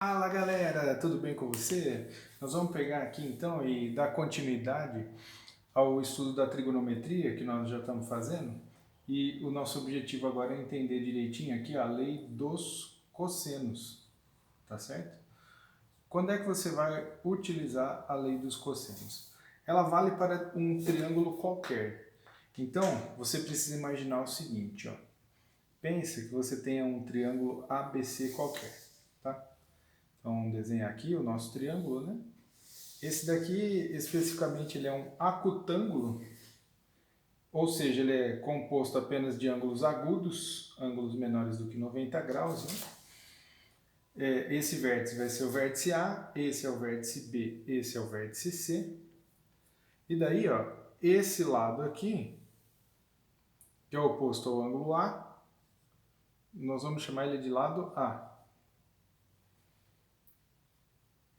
Fala galera, tudo bem com você? Nós vamos pegar aqui então e dar continuidade ao estudo da trigonometria que nós já estamos fazendo, e o nosso objetivo agora é entender direitinho aqui a lei dos cossenos, tá certo? Quando é que você vai utilizar a lei dos cossenos? Ela vale para um triângulo qualquer. Então, você precisa imaginar o seguinte, ó. Pense que você tenha um triângulo ABC qualquer, tá? Então, vamos desenhar aqui o nosso triângulo, né? Esse daqui, especificamente, ele é um acutângulo, ou seja, ele é composto apenas de ângulos agudos, ângulos menores do que 90 graus, né? Esse vértice vai ser o vértice A, esse é o vértice B, esse é o vértice C. E daí, ó, esse lado aqui, que é oposto ao ângulo A, nós vamos chamar ele de lado A.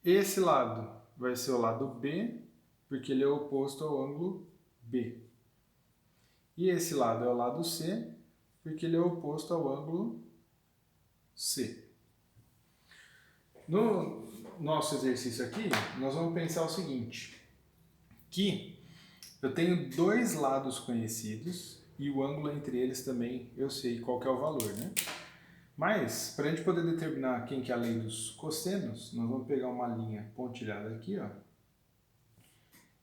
Esse lado vai ser o lado B, porque ele é oposto ao ângulo B. E esse lado é o lado C, porque ele é oposto ao ângulo C. No nosso exercício aqui, nós vamos pensar o seguinte, que eu tenho dois lados conhecidos e o ângulo entre eles também eu sei qual que é o valor, né? Mas, para a gente poder determinar quem que é a lei dos cossenos, nós vamos pegar uma linha pontilhada aqui, ó.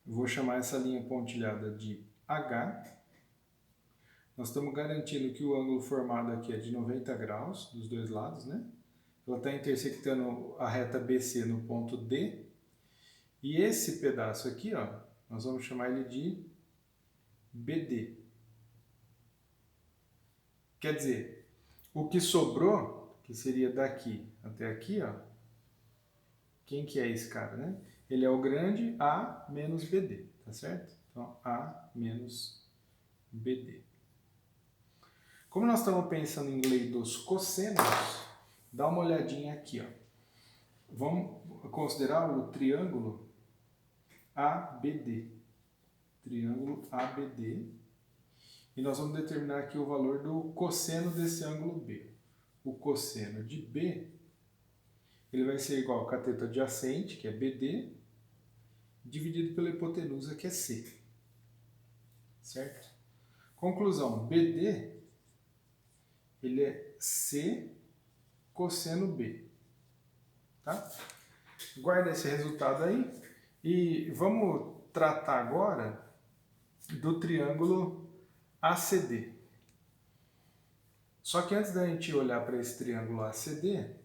Eu vou chamar essa linha pontilhada de H. Nós estamos garantindo que o ângulo formado aqui é de 90 graus, dos dois lados, né? Ela está intersectando a reta BC no ponto D. E esse pedaço aqui, ó, nós vamos chamar ele de BD. Quer dizer, o que sobrou, que seria daqui até aqui, ó, quem que é esse cara, né? Ele é o grande A menos BD, tá certo? Então, A menos BD. Como nós estamos pensando em lei dos cossenos, dá uma olhadinha aqui, ó. Vamos considerar o triângulo ABD. Triângulo ABD. E nós vamos determinar aqui o valor do cosseno desse ângulo B. O cosseno de B, ele vai ser igual ao cateto adjacente, que é BD, dividido pela hipotenusa, que é C. Certo? Conclusão, BD, ele é C cosseno B. Tá? Guarda esse resultado aí e vamos tratar agora do triângulo ACD. Só que antes da gente olhar para esse triângulo ACD,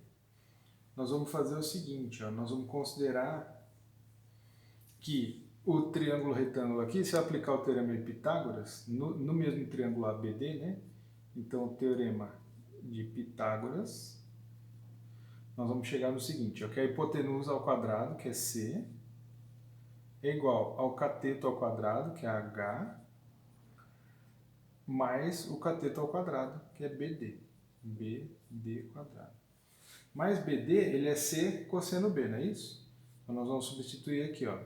nós vamos fazer o seguinte, ó, nós vamos considerar que o triângulo retângulo aqui, se eu aplicar o teorema de Pitágoras, no mesmo triângulo ABD, né? Então, o teorema de Pitágoras, nós vamos chegar no seguinte, ó, que a hipotenusa ao quadrado, que é C, é igual ao cateto ao quadrado, que é H, mais o cateto ao quadrado, que é BD. BD quadrado. Mais BD, ele é C cosseno B, não é isso? Então, nós vamos substituir aqui, ó.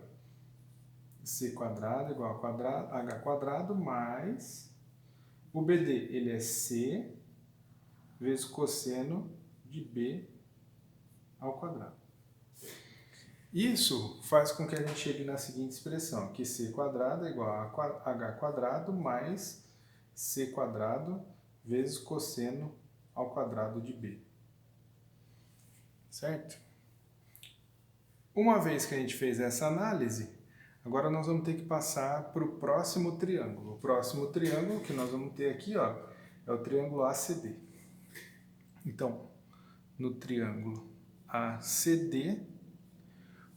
C quadrado igual a quadrado, H quadrado mais o BD, ele é C vezes cosseno de B ao quadrado. Isso faz com que a gente chegue na seguinte expressão, que C quadrado é igual a H quadrado mais C quadrado vezes cosseno ao quadrado de B. Certo? Uma vez que a gente fez essa análise, agora nós vamos ter que passar para o próximo triângulo. O próximo triângulo que nós vamos ter aqui, ó, é o triângulo ACD. Então, no triângulo ACD,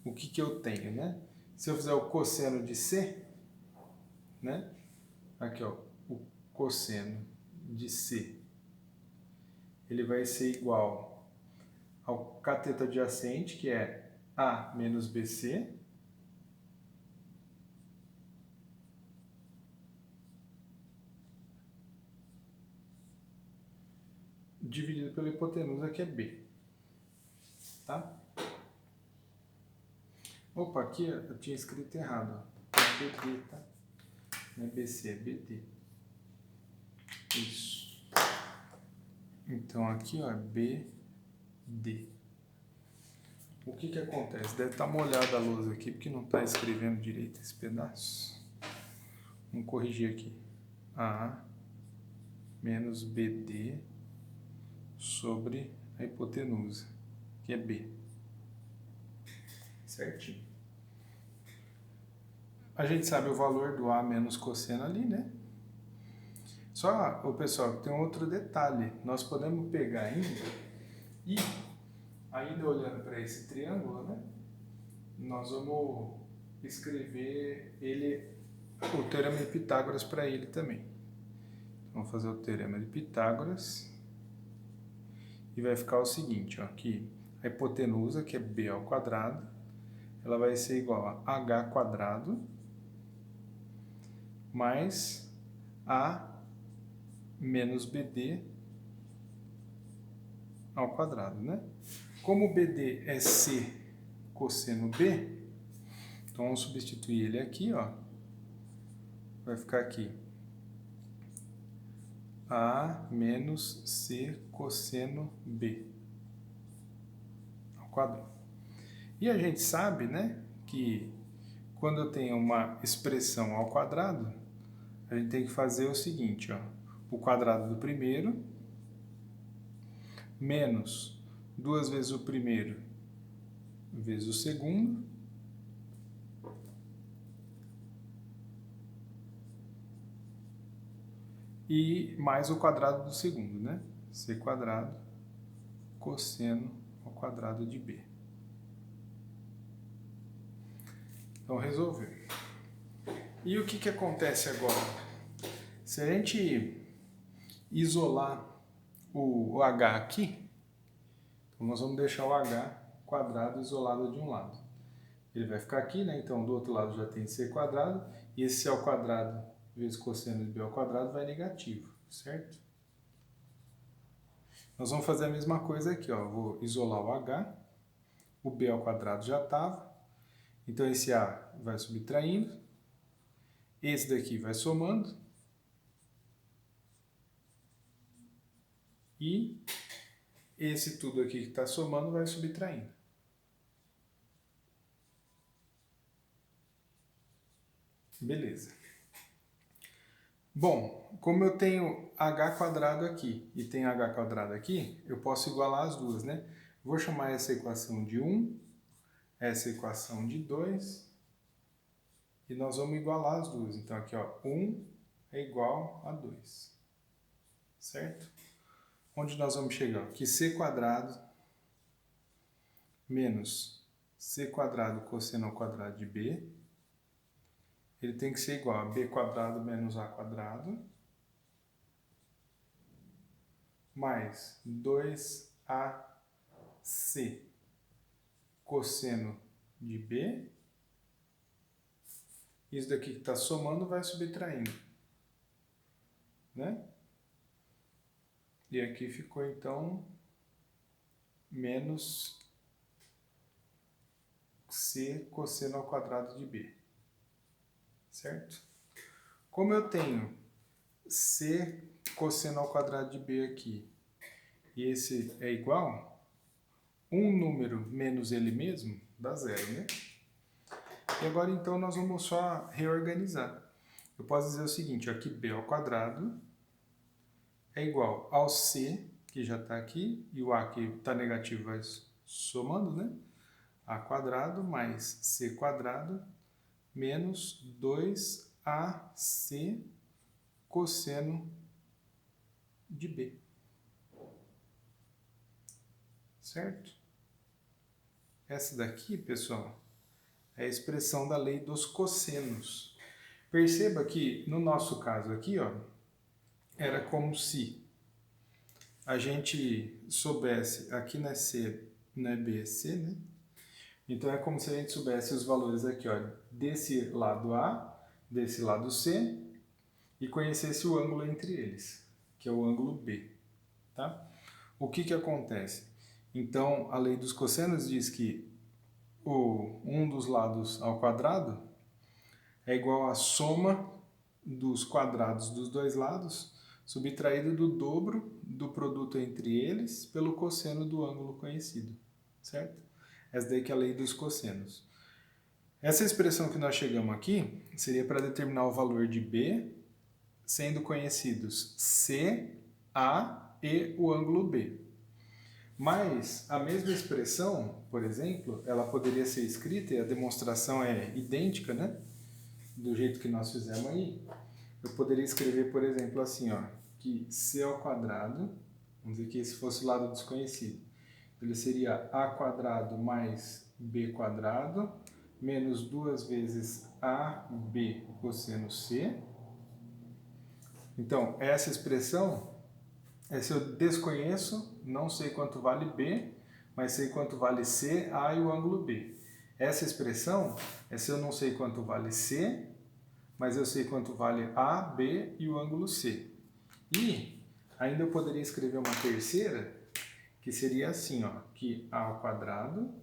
o que eu tenho, né? Se eu fizer o cosseno de C, né? Aqui, ó, o cosseno de C, ele vai ser igual ao cateto adjacente, que é A menos BC, dividido pela hipotenusa, que é B. Tá? Opa, aqui eu tinha escrito errado. É BD, tá? Não é BC, é BD. Isso. Então aqui, ó, é BD. o que que acontece? Deve estar molhada a lousa aqui, porque não está escrevendo direito esse pedaço. Vamos corrigir aqui. A menos BD sobre a hipotenusa, que é B. Certinho. A gente sabe o valor do A menos cosseno ali, né? Só, o pessoal, tem um outro detalhe. Nós podemos pegar ainda e, ainda olhando para esse triângulo, né? Nós vamos escrever o teorema de Pitágoras para ele também. Vamos fazer o teorema de Pitágoras e vai ficar o seguinte, ó, que a hipotenusa, que é B ao quadrado, ela vai ser igual a H quadrado mais A menos BD ao quadrado, né? Como BD é C cosseno B, então vamos substituir ele aqui, ó. Vai ficar aqui A menos C cosseno B ao quadrado. E a gente sabe, né, que quando eu tenho uma expressão ao quadrado, a gente tem que fazer o seguinte, ó, o quadrado do primeiro menos 2 vezes o primeiro vezes o segundo e mais o quadrado do segundo, né? C quadrado cosseno ao quadrado de B. Então, resolveu. E o que acontece agora? Se a gente isolar o H aqui, então nós vamos deixar o H quadrado isolado de um lado. Ele vai ficar aqui, né? Então, do outro lado já tem C quadrado, e esse C ao quadrado vezes cosseno de B ao quadrado vai negativo, certo? Nós vamos fazer a mesma coisa aqui, ó. Vou isolar o H, o B ao quadrado já estava, então esse A vai subtraindo, esse daqui vai somando, e esse tudo aqui que está somando vai subtraindo. Beleza. Bom, como eu tenho h quadrado aqui e tenho h quadrado aqui, eu posso igualar as duas, né? Vou chamar essa equação de 1, essa equação de 2, e nós vamos igualar as duas. Então aqui, ó, 1 é igual a 2, certo? Onde nós vamos chegar? Que c quadrado menos c quadrado cosseno ao quadrado de b, ele tem que ser igual a b quadrado menos a quadrado, mais 2ac cosseno de b. Isso daqui que está somando vai subtraindo, né? E aqui ficou, então, menos c cosseno ao quadrado de b, certo? Como eu tenho c cosseno ao quadrado de b aqui, e esse é igual, um número menos ele mesmo dá zero, né? E agora, então, nós vamos só reorganizar. Eu posso dizer o seguinte, ó, que b ao quadrado é igual ao c, que já está aqui, e o a que está negativo vai somando, né? A quadrado mais c quadrado menos 2ac cosseno de b. Certo? Essa daqui, pessoal, é a expressão da lei dos cossenos. Perceba que, no nosso caso aqui, ó, era como se a gente soubesse, aqui não é C, não é B, é C, né? Então é como se a gente soubesse os valores aqui, ó, desse lado A, desse lado C, e conhecesse o ângulo entre eles, que é o ângulo B, tá? O que acontece? Então, a lei dos cossenos diz que um dos lados ao quadrado é igual à soma dos quadrados dos dois lados, subtraído do dobro do produto entre eles pelo cosseno do ângulo conhecido, certo? Essa daí que é a lei dos cossenos. Essa expressão que nós chegamos aqui seria para determinar o valor de B, sendo conhecidos C, A e o ângulo B. Mas a mesma expressão, por exemplo, ela poderia ser escrita, e a demonstração é idêntica, né? Do jeito que nós fizemos aí. Eu poderia escrever, por exemplo, assim, ó, que C ao quadrado, vamos dizer que esse fosse o lado desconhecido, ele seria A quadrado mais B quadrado, menos 2 vezes AB cosseno C. Então, essa expressão, se eu desconheço, não sei quanto vale B, mas sei quanto vale C, A e o ângulo B. Essa expressão é se eu não sei quanto vale C, mas eu sei quanto vale A, B e o ângulo C. E ainda eu poderia escrever uma terceira, que seria assim, ó, que A ao quadrado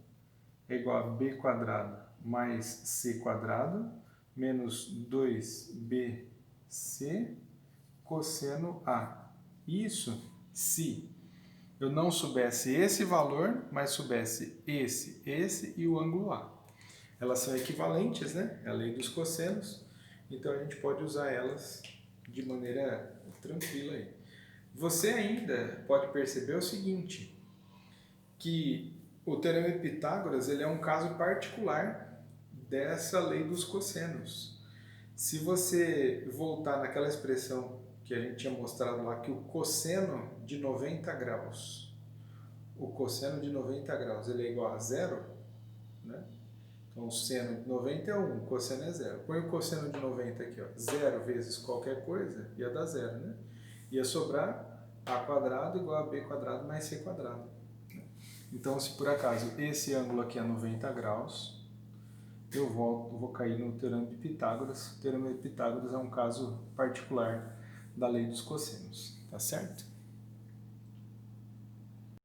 é igual a B quadrado mais C quadrado menos 2BC cosseno A. Isso se eu não soubesse esse valor, mas soubesse esse e o ângulo A. Elas são equivalentes, né? É a lei dos cossenos. Então a gente pode usar elas de maneira tranquila aí. Você ainda pode perceber o seguinte, que o teorema de Pitágoras ele é um caso particular dessa lei dos cossenos. Se você voltar naquela expressão que a gente tinha mostrado lá, que o cosseno de 90 graus, o cosseno de 90 graus ele é igual a zero, né? Então, o seno de 90 é 1, o cosseno é 0. Põe o cosseno de 90 aqui, ó, 0 vezes qualquer coisa, ia dar 0, né? Ia sobrar A quadrado igual a B quadrado mais C quadrado. Então, se por acaso esse ângulo aqui é 90 graus, eu vou cair no teorema de Pitágoras. O teorema de Pitágoras é um caso particular da lei dos cossenos, tá certo?